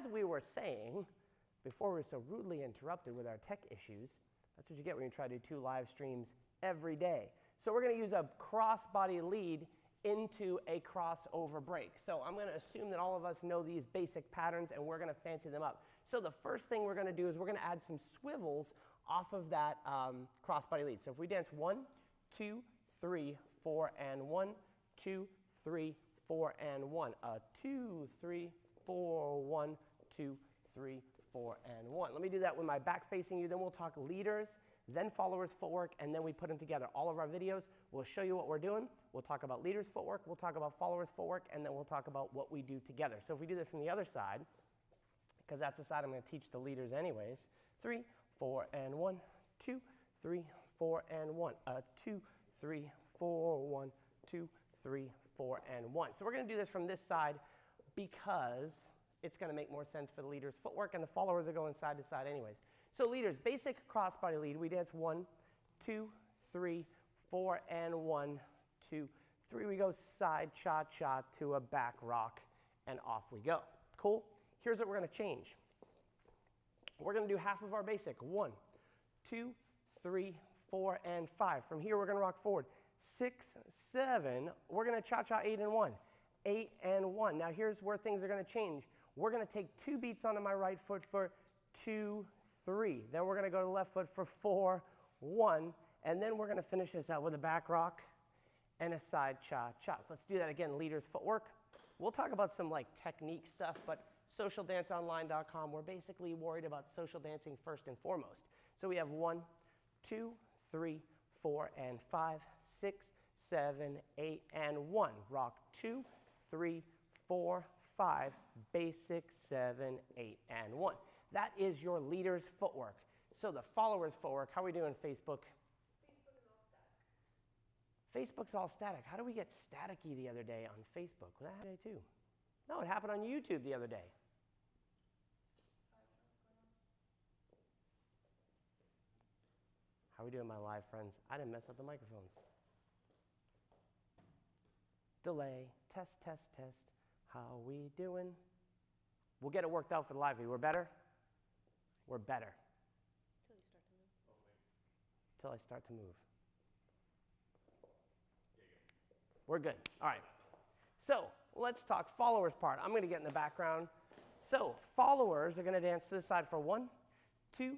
as we were saying, before we were so rudely interrupted with our tech issues, that's what you get when you try to do 2 live streams every day. So we're going to use a cross-body lead into a crossover break. So I'm going to assume that all of us know these basic patterns, and we're going to fancy them up. So the first thing we're going to do is we're going to add some swivels off of that cross-body lead. So if we dance 1, 2, 3, 4, and 1, 2, 3, 4, and 1. 2, 3, 4, 1, 2, 3, 4, and 1. Let me do that with my back facing you. Then we'll talk leaders, then followers, footwork, and then we put them together. All of our videos will show you what we're doing. We'll talk about leaders, footwork, we'll talk about followers, footwork, and then we'll talk about what we do together. So if we do this from the other side, because that's the side I'm going to teach the leaders anyways. 3, 4, and 1, 2, 3, 4, and 1. 2, 3, 4, 1, 2, 3, 4, and 1. So we're going to do this from this side because it's going to make more sense for the leaders' footwork, and the followers are going side to side anyways. So leaders, basic crossbody lead. We dance 1, 2, 3, 4, and 1, 2, 3. We go side cha-cha to a back rock, and off we go. Cool? Here's what we're going to change. We're going to do half of our basic. 1, 2, 3, 4, and 5. From here, we're going to rock forward. 6, 7. We're going to cha-cha 8 and 1. 8 and 1. Now here's where things are going to change. We're going to take 2 beats onto my right foot for 2, 3. Then we're going to go to the left foot for 4, 1. And then we're going to finish this out with a back rock and a side cha-cha. So let's do that again. Leaders, footwork. We'll talk about some like technique stuff, but socialdanceonline.com, we're basically worried about social dancing first and foremost. So we have 1, 2, 3, 4, and 5, 6, 7, 8, and 1. Rock 2, 3, 4, 5, basic 7, 8, and 1. That is your leader's footwork. So the followers' footwork, how are we doing, Facebook? Facebook is all static. Facebook's all static. How do we get staticky the other day on Facebook? Well, that happened today too. No, it happened on YouTube the other day. How are we doing, my live friends? I didn't mess up the microphones. Delay, test, test, test. How we doing? We'll get it worked out for the live view. We're better? We're better. Until you start to move. Until I start to move. We're good. All right. So let's talk followers part. I'm going to get in the background. So followers are going to dance to the side for 1, 2,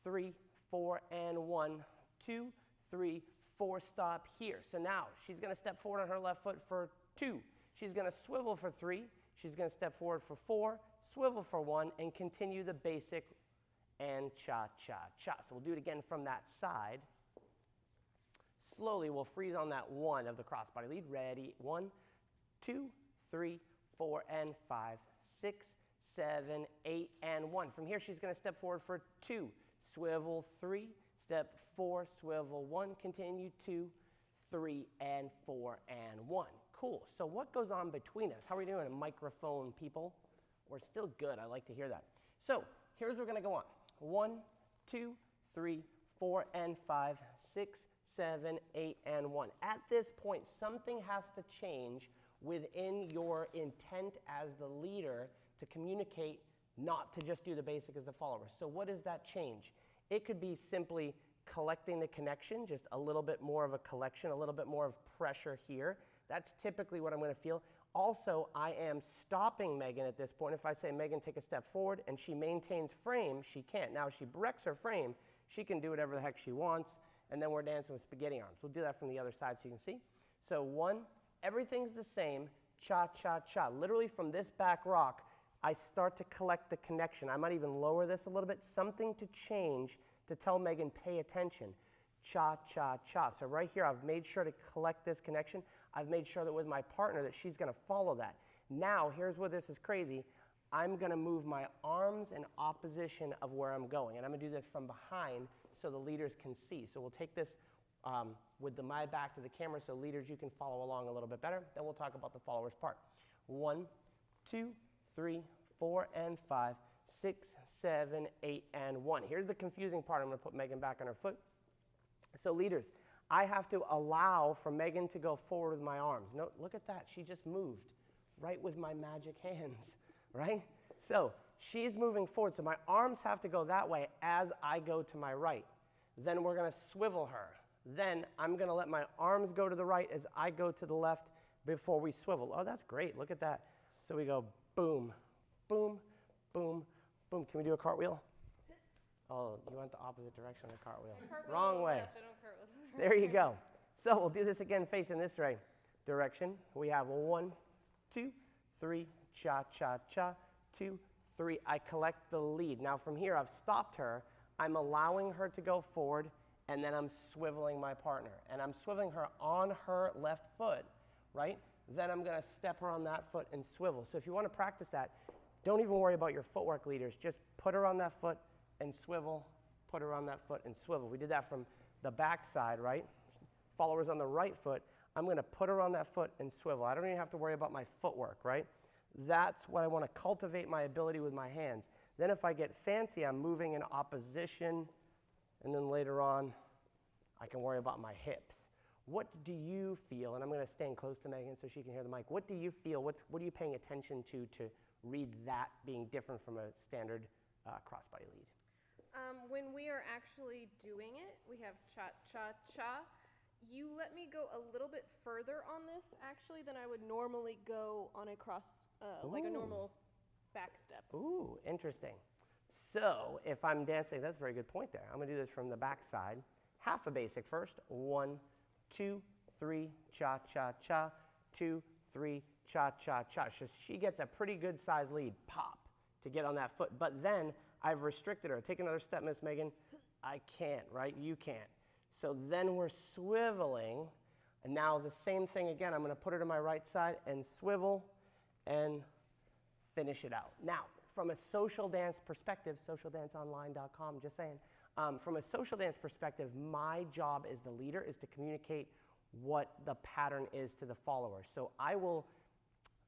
3, 4, and 1, 2, 3, 4, stop here. So now she's going to step forward on her left foot for 2. She's going to swivel for 3. She's going to step forward for 4, swivel for 1, and continue the basic and cha-cha-cha. So we'll do it again from that side. Slowly, we'll freeze on that 1 of the crossbody lead. Ready? 1, 2, 3, 4, and 5, 6, 7, 8, and 1. From here, she's going to step forward for 2, swivel 3, step 4, swivel 1, continue 2, 3, and 4, and 1. Cool. So what goes on between us? How are we doing, microphone people? We're still good. I like to hear that. So here's what we're going to go on. 1, 2, 3, 4, and 5, 6, 7, 8, and 1. At this point, something has to change within your intent as the leader to communicate not to just do the basic as the follower. So what does that change? It could be simply collecting the connection, just a little bit more of a collection, a little bit more of pressure here. That's typically what I'm going to feel. Also, I am stopping Megan at this point. If I say, Megan, take a step forward, and she maintains frame, she can't. Now, if she wrecks her frame, she can do whatever the heck she wants, and then we're dancing with spaghetti arms. We'll do that from the other side so you can see. So 1, everything's the same, cha-cha-cha. Literally from this back rock, I start to collect the connection. I might even lower this a little bit, something to change to tell Megan, pay attention. Cha-cha-cha. So right here, I've made sure to collect this connection. I've made sure that with my partner that she's going to follow that. Now, here's where this is crazy. I'm going to move my arms in opposition of where I'm going. And I'm going to do this from behind so the leaders can see. So we'll take this with my back to the camera so leaders, you can follow along a little bit better. Then we'll talk about the followers part. 1, 2, 3, 4, and 5, 6, 7, 8, and 1. Here's the confusing part. I'm going to put Megan back on her foot. So leaders, I have to allow for Megan to go forward with my arms. No, look at that. She just moved right with my magic hands, right? So She's moving forward, so my arms have to go that way as I go to my right. Then we're going to swivel her. Then I'm going to let my arms go to the right as I go to the left before we swivel. Oh, that's great. Look at that. So we go boom, boom, boom, boom. Can we do a cartwheel? Oh, you went the opposite direction of a cartwheel. Wrong way. There you go. So we'll do this again facing this direction. We have 1, 2, 3, cha-cha-cha, 2, 3. I collect the lead. Now from here, I've stopped her. I'm allowing her to go forward, and then I'm swiveling my partner. And I'm swiveling her on her left foot, right? Then I'm going to step her on that foot and swivel. So if you want to practice that, don't even worry about your footwork leaders. Just put her on that foot and swivel, put her on that foot and swivel. We did that from the back side, right? Followers on the right foot. I'm going to put her on that foot and swivel. I don't even have to worry about my footwork, right? That's what I want to cultivate my ability with my hands. Then if I get fancy, I'm moving in opposition, and then later on, I can worry about my hips. What do you feel, and I'm going to stand close to Megan so she can hear the mic, what do you feel, what are you paying attention to read that being different from a standard crossbody lead? When we are actually doing it, we have cha-cha-cha. You let me go a little bit further on this, actually, than I would normally go on a cross, like a normal back step. Ooh, interesting. So if I'm dancing, that's a very good point there. I'm going to do this from the back side. Half a basic first. 1, 2, 3, cha-cha-cha. 2, 3, cha-cha-cha. So she gets a pretty good size lead, pop, to get on that foot. But then I've restricted her. Take another step, Miss Megan. I can't, right? You can't. So then we're swiveling. And now the same thing again. I'm going to put her to my right side and swivel and finish it out. Now, from a social dance perspective, socialdanceonline.com, just saying. From a social dance perspective, my job as the leader is to communicate what the pattern is to the followers. So I will,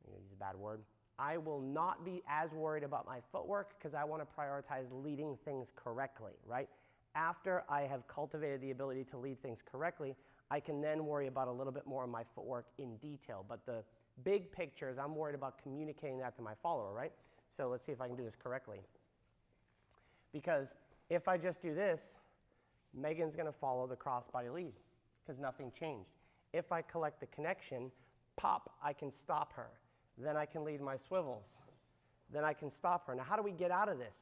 I'm going to use a bad word, I will not be as worried about my footwork because I want to prioritize leading things correctly, right? After I have cultivated the ability to lead things correctly, I can then worry about a little bit more of my footwork in detail. But the big picture is I'm worried about communicating that to my follower, right? So let's see if I can do this correctly. Because if I just do this, Megan's going to follow the crossbody lead because nothing changed. If I collect the connection, pop, I can stop her. Then I can lead my swivels. Then I can stop her. Now, how do we get out of this?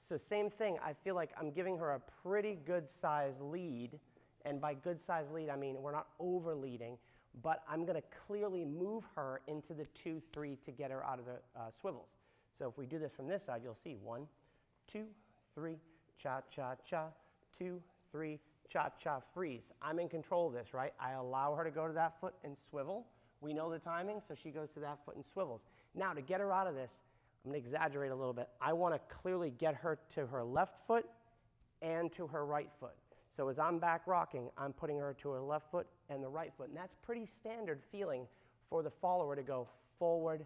So same thing, I feel like I'm giving her a pretty good size lead. And by good size lead, I mean we're not over leading, but I'm going to clearly move her into the 2, 3 to get her out of the swivels. So if we do this from this side, you'll see 1, 2, 3, cha-cha-cha, 2, 3, cha-cha, freeze. I'm in control of this, right? I allow her to go to that foot and swivel. We know the timing, so she goes to that foot and swivels. Now, to get her out of this, I'm going to exaggerate a little bit. I want to clearly get her to her left foot and to her right foot. So as I'm back rocking, I'm putting her to her left foot and the right foot. And that's pretty standard feeling for the follower to go forward,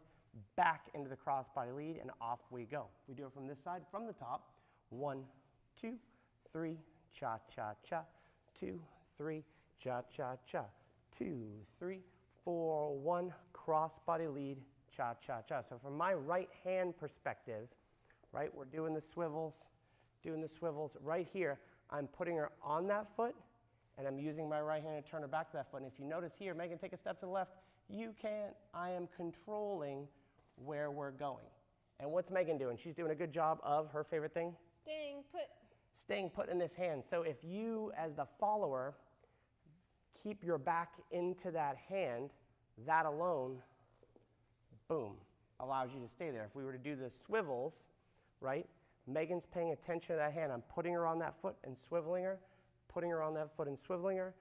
back into the crossbody lead, and off we go. We do it from this side, from the top. 1, 2, 3, cha-cha-cha. 2, 3, cha-cha-cha. 2, 3, 4, 1, crossbody lead, cha-cha-cha. So from my right hand perspective, right, we're doing the swivels. Right here, I'm putting her on that foot, and I'm using my right hand to turn her back to that foot. And if you notice here, Megan, take a step to the left. You can't. I am controlling where we're going. And what's Megan doing? She's doing a good job of her favorite thing? Staying put. Staying put in this hand. So if you, as the follower, keep your back into that hand, that alone, boom, allows you to stay there. If we were to do the swivels, right, Megan's paying attention to that hand. I'm putting her on that foot and swiveling her, putting her on that foot and swiveling her,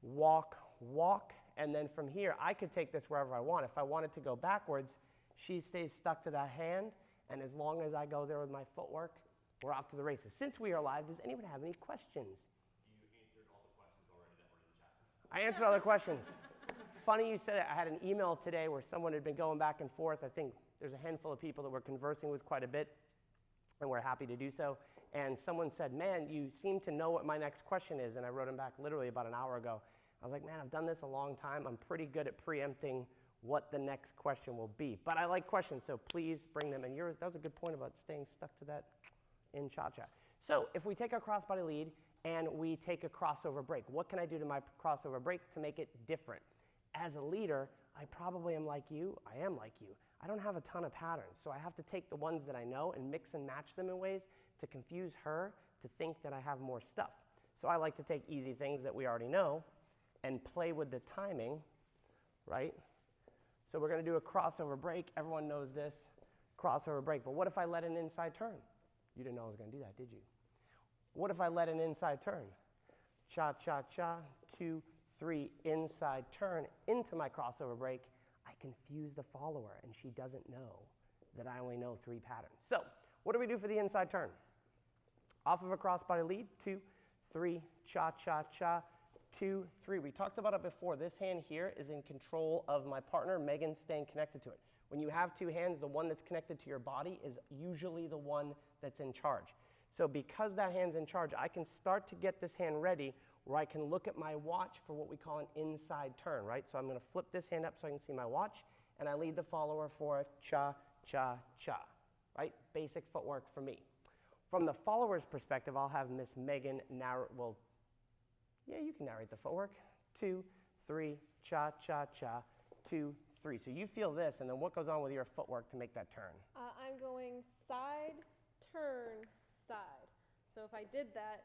walk, walk, and then from here, I could take this wherever I want. If I wanted to go backwards, she stays stuck to that hand, and as long as I go there with my footwork, we're off to the races. Since we are live, does anyone have any questions? You answered all the questions already that were in the chat. I answered all the questions. Funny you said that. I had an email today where someone had been going back and forth. I think there's a handful of people that we're conversing with quite a bit, and we're happy to do so. And someone said, man, you seem to know what my next question is. And I wrote him back literally about an hour ago. I was like, man, I've done this a long time. I'm pretty good at preempting what the next question will be. But I like questions, so please bring them. And that was a good point about staying stuck to that in cha-cha. So if we take a crossbody lead and we take a crossover break, what can I do to my crossover break to make it different? As a leader, I probably am like you. I am like you. I don't have a ton of patterns, so I have to take the ones that I know and mix and match them in ways to confuse her to think that I have more stuff. So I like to take easy things that we already know and play with the timing, right? So we're going to do a crossover break. Everyone knows this, crossover break. But what if I let an inside turn? You didn't know I was going to do that, did you? What if I let an inside turn? Cha-cha-cha, 2, 3, inside turn into my crossover break. I confuse the follower, and she doesn't know that I only know 3 patterns. So what do we do for the inside turn? Off of a crossbody lead, 2, 3, cha-cha-cha, 2, 3. We talked about it before. This hand here is in control of my partner, Megan, staying connected to it. When you have 2 hands, the one that's connected to your body is usually the one that's in charge. So because that hand's in charge, I can start to get this hand ready where I can look at my watch for what we call an inside turn, right? So I'm going to flip this hand up so I can see my watch, and I lead the follower for a cha-cha-cha, right? Basic footwork for me. From the follower's perspective, I'll have Miss Megan narrate, well, yeah, you can narrate the footwork. 2, 3, cha-cha-cha, 2, 3. So you feel this, and then what goes on with your footwork to make that turn? I'm going side, turn, side. So if I did that,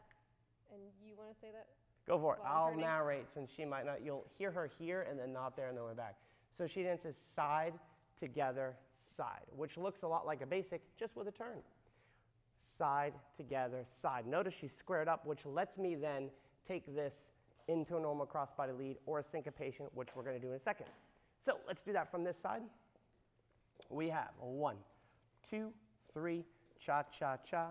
and you want to say that? Go for it. While I'm I'll turning? narrate since she might not. You'll hear her here and then not there and then we're back. So she dances side, together, side, which looks a lot like a basic, just with a turn. Side, together, side. Notice she's squared up, which lets me then take this into a normal crossbody lead or a syncopation, which we're going to do in a second. So let's do that from this side. We have 1, 2, 3, cha-cha-cha,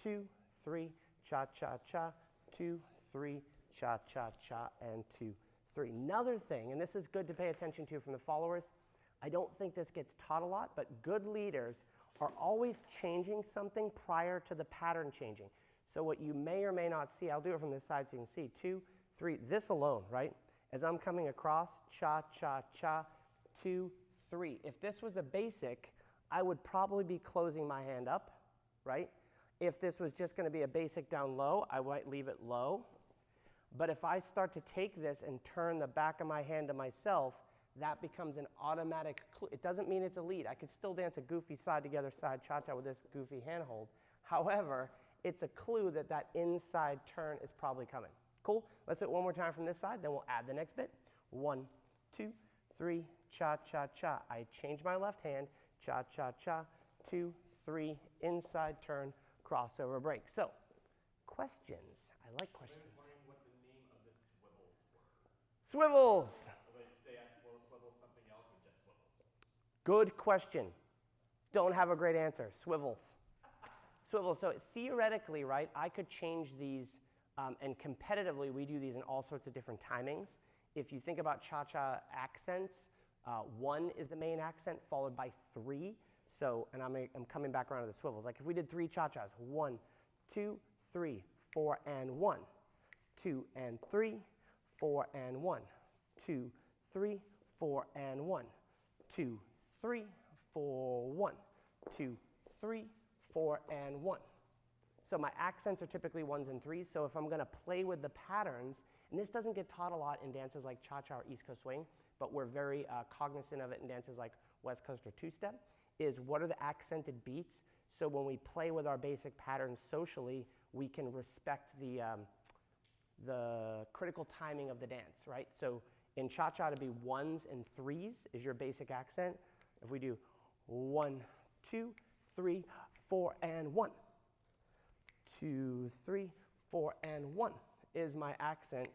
2, 3, cha-cha-cha, 2, 3, cha-cha-cha, and 2, 3. Another thing, and this is good to pay attention to from the followers, I don't think this gets taught a lot, but good leaders are always changing something prior to the pattern changing. So what you may or may not see, I'll do it from this side so you can see, 2, 3, this alone, right? As I'm coming across, cha-cha-cha, 2, 3. If this was a basic, I would probably be closing my hand up, right? If this was just going to be a basic down low, I might leave it low. But if I start to take this and turn the back of my hand to myself, that becomes an automatic clue. It doesn't mean it's a lead. I could still dance a goofy side together side cha-cha with this goofy handhold. However, it's a clue that that inside turn is probably coming. Cool? Let's do it one more time from this side, then we'll add the next bit. 1, 2, 3, cha-cha-cha. I change my left hand, cha-cha-cha, 2, 3, inside turn, crossover break. So, questions. I like questions. I'm wondering what the name of the swivels were. Swivels. Will they stay as slow swivels, something else, or just swivels? Good question. Don't have a great answer. Swivels. Swivels. So theoretically, right, I could change these, and competitively, we do these in all sorts of different timings. If you think about cha-cha accents, 1 is the main accent, followed by 3. So, and I'm coming back around to the swivels. Like if we did 3 cha-chas, 1, 2, 3, 4, and 1, 2 and 3, 4 and 1, 2, 3, 4 and 1, 2, 3, 4, 1, 2, 3, 4 and 1. So my accents are typically 1s and 3s. So if I'm going to play with the patterns, and this doesn't get taught a lot in dances like cha-cha or East Coast swing, but we're very cognizant of it in dances like West Coast or two-step, is what are the accented beats? So when we play with our basic patterns socially, we can respect the critical timing of the dance, right? So in cha-cha to be 1s and 3s is your basic accent. If we do 1, 2, 3, 4, and 1, 2, 3, 4, and 1 is my accent,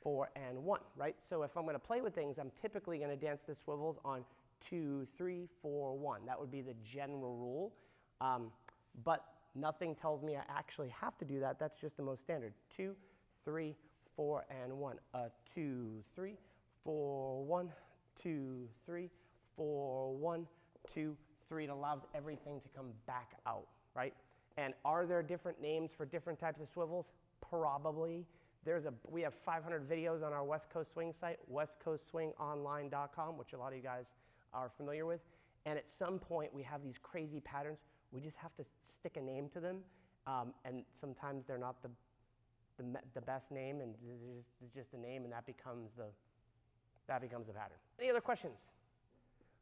4 and 1, right? So if I'm going to play with things, I'm typically going to dance the swivels on 2, 3, 4, 1. That would be the general rule. But nothing tells me I actually have to do that. That's just the most standard. 2, 3, 4, and 1. 2, 3, 4, 1, 2, 3, 4, 1, 2, 3. It allows everything to come back out, right? And are there different names for different types of swivels? Probably. We have 500 videos on our West Coast Swing site, westcoastswingonline.com, which a lot of you guys are familiar with. And at some point, we have these crazy patterns. We just have to stick a name to them. And sometimes they're not the best name, and it's just a name, and that becomes the pattern. Any other questions?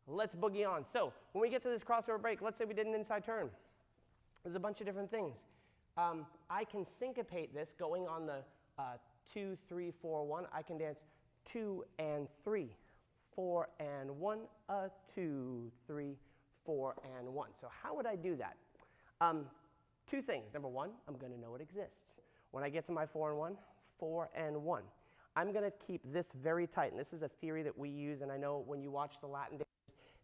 Let's boogie on. So when we get to this crossover break, let's say we did an inside turn. There's a bunch of different things. I can syncopate this going on the 2, 3, 4, 1. I can dance 2 and 3, 4 and 1, 2, 3, 4 and 1. So how would I do that? Two things. Number one, I'm going to know it exists. When I get to my 4 and 1, 4 and 1. I'm going to keep this very tight, and this is a theory that we use, and I know when you watch the Latin dancers,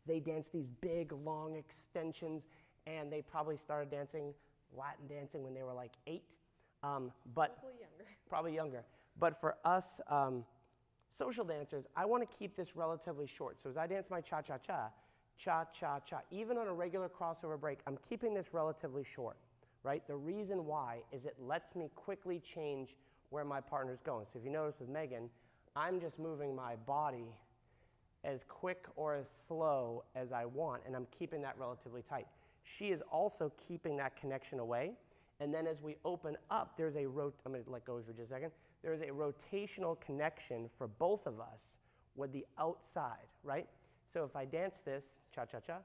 they dance these big, long extensions, and they probably started dancing Latin dancing when they were like 8. But probably younger. But for us social dancers, I want to keep this relatively short. So as I dance my cha-cha-cha, cha-cha-cha, even on a regular crossover break, I'm keeping this relatively short, right? The reason why is it lets me quickly change where my partner's going. So if you notice with Megan, I'm just moving my body as quick or as slow as I want, and I'm keeping that relatively tight. She is also keeping that connection away. And then as we open up, I'm going to let go for just a second. There's a rotational connection for both of us with the outside, right? So if I dance this, cha-cha-cha,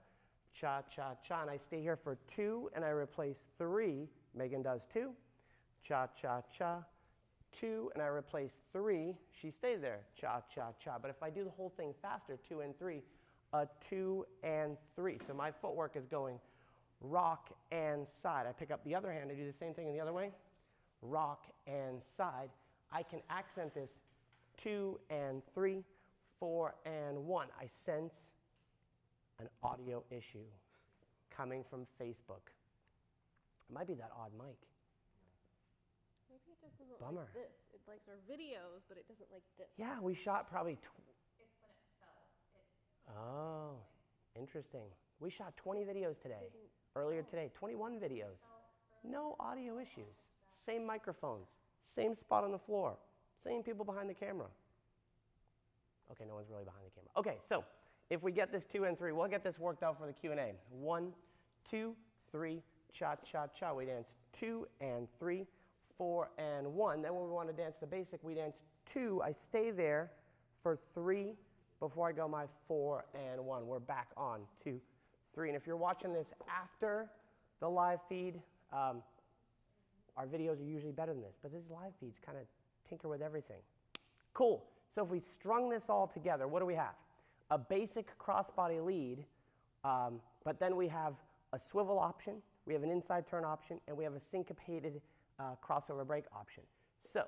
cha-cha-cha, and I stay here for 2, and I replace 3, Megan does 2, cha-cha-cha, 2, and I replace 3, she stays there, cha-cha-cha. But if I do the whole thing faster, 2 and 3, 2 and 3. So my footwork is going rock and side. I pick up the other hand, I do the same thing in the other way, rock and side. I can accent this 2 and 3, 4 and 1. I sense an audio issue coming from Facebook. It might be that odd mic. Maybe it just doesn't Bummer. like this. It likes our videos, but it doesn't like this. Yeah, we shot probably. It's when it fell. Oh, interesting. We shot 20 videos today. Earlier today, 21 videos. No audio issues. Same microphones. Same spot on the floor. Same people behind the camera. Okay, no one's really behind the camera. Okay, so if we get this 2 and 3, we'll get this worked out for the Q&A. 1, 2, 3, cha-cha-cha. We dance 2 and 3, 4 and 1. Then when we want to dance the basic, we dance 2. I stay there for 3 before I go my 4 and 1. We're back on 2, 3. And if you're watching this after the live feed, our videos are usually better than this. But these live feeds kind of tinker with everything. Cool. So if we strung this all together, what do we have? A basic crossbody lead, but then we have a swivel option, we have an inside turn option, and we have a syncopated crossover break option. So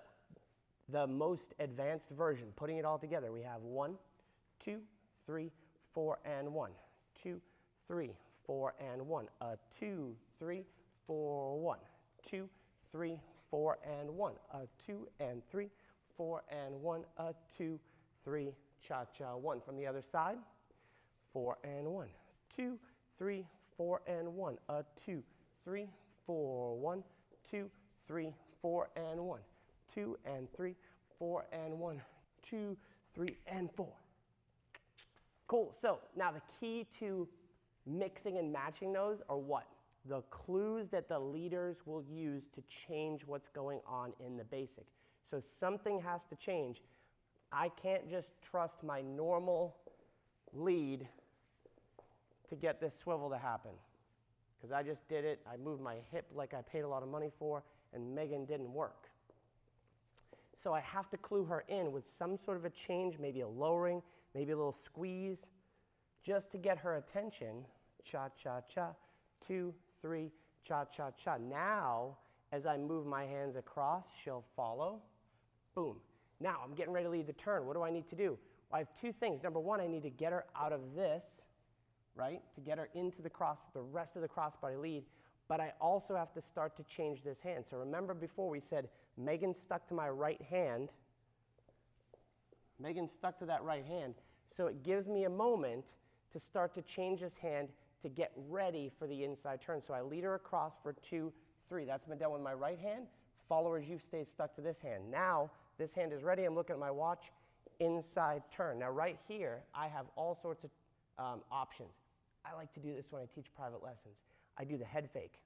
the most advanced version, putting it all together, we have 1, 2, 3, 4, and 1. 2, 3, 4, and 1. 2, 3, 4, 1. 2, 3, 4, and 1. 2 and 3, 4 and 1. 2, 3, cha-cha, 1. From the other side, 4 and 1. 2, 3, 4, and 1. 2, 3, 4, 1. 2, 3, 4, and 1. 2 and 3, 4 and 1. 2, 3, and 4. Cool. So now the key to mixing and matching those are what? The clues that the leaders will use to change what's going on in the basic. So something has to change. I can't just trust my normal lead to get this swivel to happen. Because I just did it, I moved my hip like I paid a lot of money for, and Megan didn't work. So I have to clue her in with some sort of a change, maybe a lowering, maybe a little squeeze, just to get her attention. Cha-cha-cha, 2, 3, cha-cha-cha. Now, as I move my hands across, she'll follow. Boom. Now, I'm getting ready to lead the turn. What do I need to do? Well, I have 2 things. Number 1, I need to get her out of this, right, to get her into the rest of the crossbody lead. But I also have to start to change this hand. So remember before we said Megan stuck to my right hand. Megan stuck to that right hand. So it gives me a moment to start to change this hand to get ready for the inside turn. So I lead her across for 2, 3. That's been done with my right hand. Followers, you've stayed stuck to this hand. Now, this hand is ready. I'm looking at my watch. Inside turn. Now, right here, I have all sorts of options. I like to do this when I teach private lessons. I do the head fake,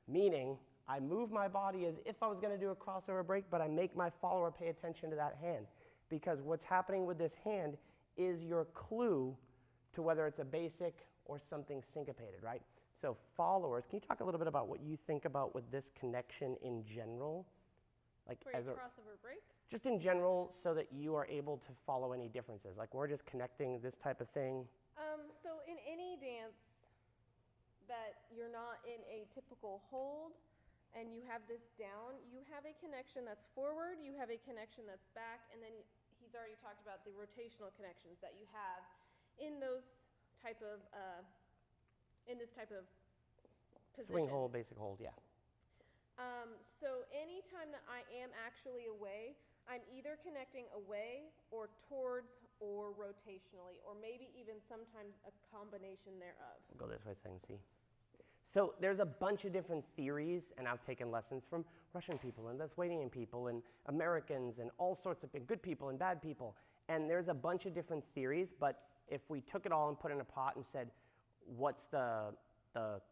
meaning I move my body as if I was going to do a crossover break, but I make my follower pay attention to that hand, because what's happening with this hand is your clue to whether it's a basic or something syncopated, right? So followers, can you talk a little bit about what you think about with this connection in general? Like For as a crossover break? just in general, so that you are able to follow any differences. Like we're just connecting this type of thing. So in any dance that you're not in a typical hold and you have this down, you have a connection that's forward, you have a connection that's back, and then he's already talked about the rotational connections that you have in those type of, in this type of position. Swing hold, basic hold, yeah. So anytime that I am actually away, I'm either connecting away or towards or rotationally, or maybe even sometimes a combination thereof. We'll go this way so I can see. So there's a bunch of different theories, and I've taken lessons from Russian people and Lithuanian people and Americans and all sorts of good people and bad people. And there's a bunch of different theories, but if we took it all and put it in a pot and said, what's the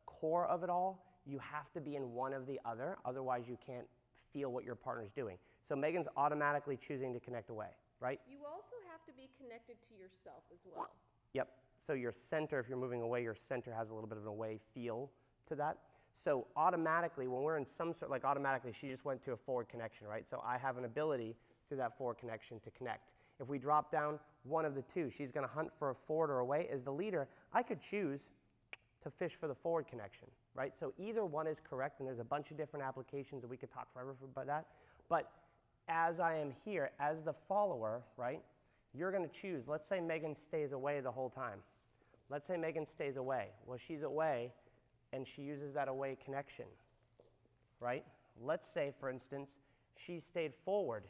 core of it all, you have to be in one of the other, otherwise you can't feel what your partner's doing. So Megan's automatically choosing to connect away, right? You also have to be connected to yourself as well. Yep. So your center, if you're moving away, your center has a little bit of an away feel to that. So automatically, when we're in some sort, like automatically, she just went to a forward connection, right? So I have an ability through that forward connection to connect. If we drop down one of the two, she's going to hunt for a forward or away. As the leader, I could choose to fish for the forward connection, right? So either one is correct, and there's a bunch of different applications that we could talk forever about that. But as I am here, as the follower, right, you're going to choose. Let's say Megan stays away the whole time. Let's say Megan stays away. Well, she's away, and she uses that away connection, right? Let's say, for instance, she stayed forward.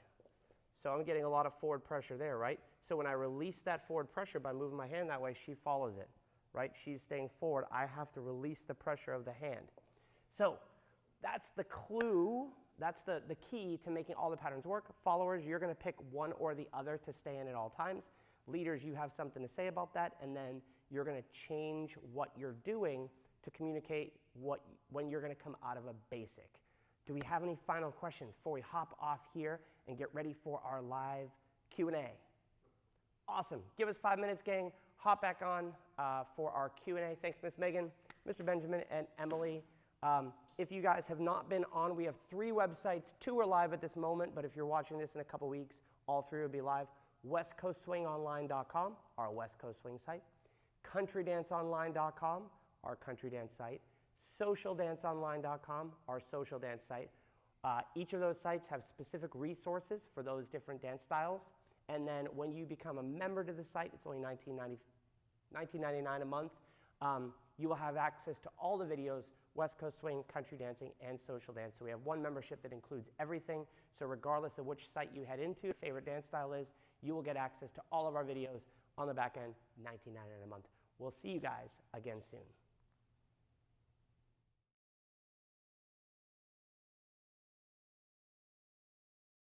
So I'm getting a lot of forward pressure there, right? So when I release that forward pressure by moving my hand that way, she follows it, right? She's staying forward. I have to release the pressure of the hand. So that's the clue. That's the key to making all the patterns work. Followers, you're going to pick one or the other to stay in at all times. Leaders, you have something to say about that, and then you're going to change what you're doing to communicate when you're going to come out of a basic. Do we have any final questions before we hop off here and get ready for our live Q&A? Awesome. Give us 5 minutes, gang. Hop back on for our Q&A. Thanks, Miss Megan, Mr. Benjamin, and Emily. If you guys have not been on, we have 3 websites. 2 are live at this moment, but if you're watching this in a couple weeks, all 3 will be live. WestCoastSwingOnline.com, our West Coast Swing site. CountryDanceOnline.com, our country dance site. SocialDanceOnline.com, our social dance site. Each of those sites have specific resources for those different dance styles. And then when you become a member to the site, it's only $19.99 a month. You will have access to all the videos, West Coast Swing, country dancing, and social dance. So we have one membership that includes everything. So regardless of which site you head into, favorite dance style is, you will get access to all of our videos on the back end, $19.99 a month. We'll see you guys again soon.